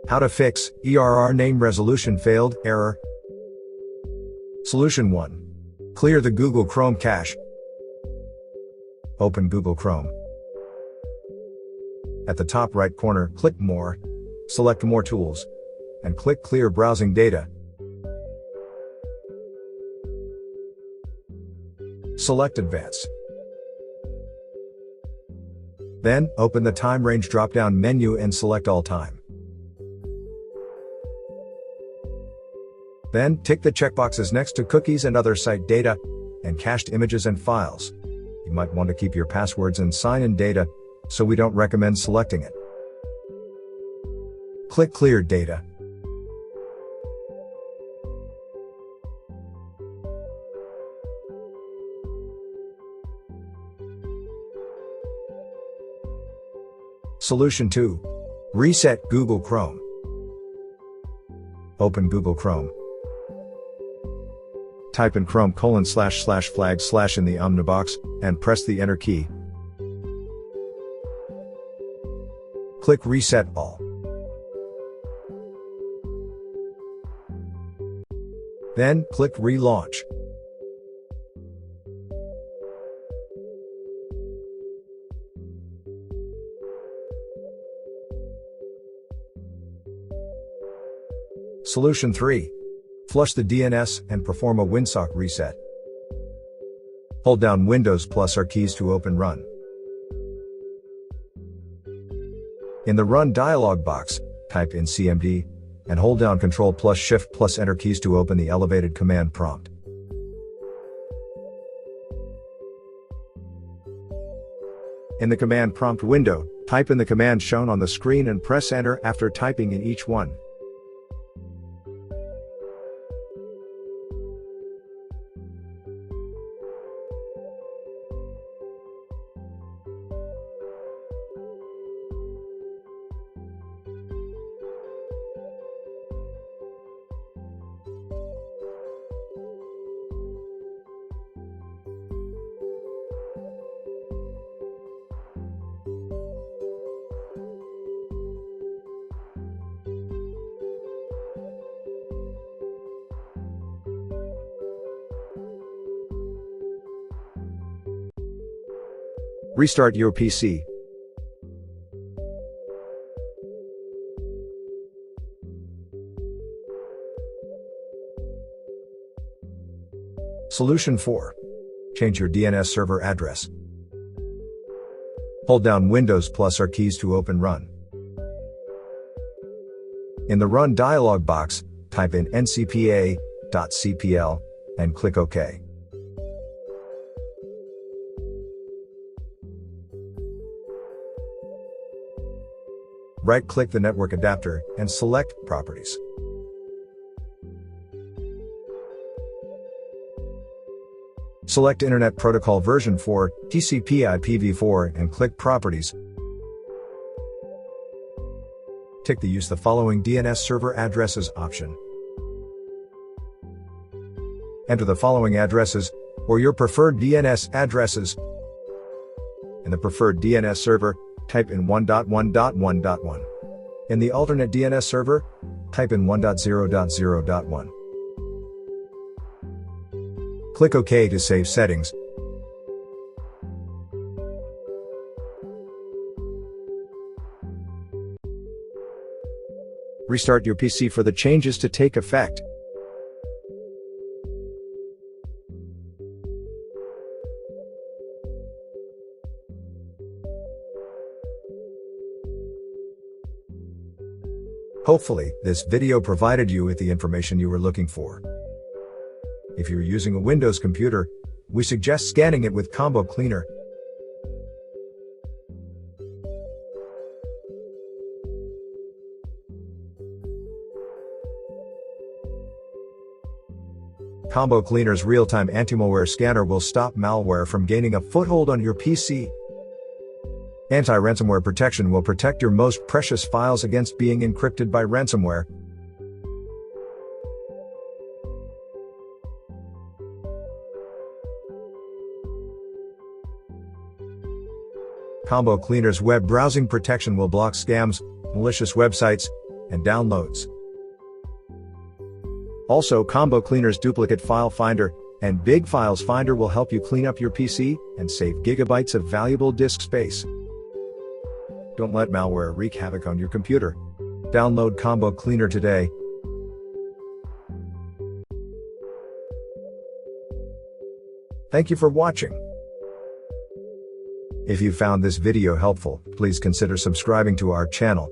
How to fix ERR name resolution failed error. Solution 1. Clear the Google Chrome cache. Open Google Chrome. At the top right corner, click More, select More Tools, and click Clear Browsing Data. Select Advanced. Then, open the Time Range drop-down menu and select All Time. Then, tick the checkboxes next to Cookies and Other Site Data, and Cached Images and Files. You might want to keep your passwords and sign-in data, so we don't recommend selecting it. Click Clear Data. Solution 2. Reset Google Chrome. Open Google Chrome. Type in Chrome //flag/ in the omnibox, and press the Enter key. Click Reset All. Then, click Relaunch. Solution 3. Flush the DNS and perform a Winsock reset. Hold down Windows plus R keys to open Run. In the Run dialog box, type in CMD, and hold down Ctrl plus Shift plus Enter keys to open the elevated command prompt. In the command prompt window, type in the command shown on the screen and press Enter after typing in each one. Restart your PC. Solution 4. Change your DNS server address. Hold down Windows plus R keys to open Run. In the Run dialog box, type in ncpa.cpl and click OK. Right-click the network adapter and select Properties. Select Internet Protocol version 4, TCP/IPv4 and click Properties. Tick the Use the following DNS server addresses option. Enter the following addresses, or your preferred DNS addresses. In the preferred DNS server, type in 1.1.1.1. In the alternate DNS server, type in 1.0.0.1. Click OK to save settings. Restart your PC for the changes to take effect. Hopefully, this video provided you with the information you were looking for. If you're using a Windows computer, we suggest scanning it with Combo Cleaner. Combo Cleaner's real-time anti-malware scanner will stop malware from gaining a foothold on your PC. Anti-ransomware protection will protect your most precious files against being encrypted by ransomware. Combo Cleaner's web browsing protection will block scams, malicious websites, and downloads. Also, Combo Cleaner's Duplicate File Finder and Big Files Finder will help you clean up your PC and save gigabytes of valuable disk space. Don't let malware wreak havoc on your computer. Download Combo Cleaner today. Thank you for watching. If you found this video helpful, please consider subscribing to our channel.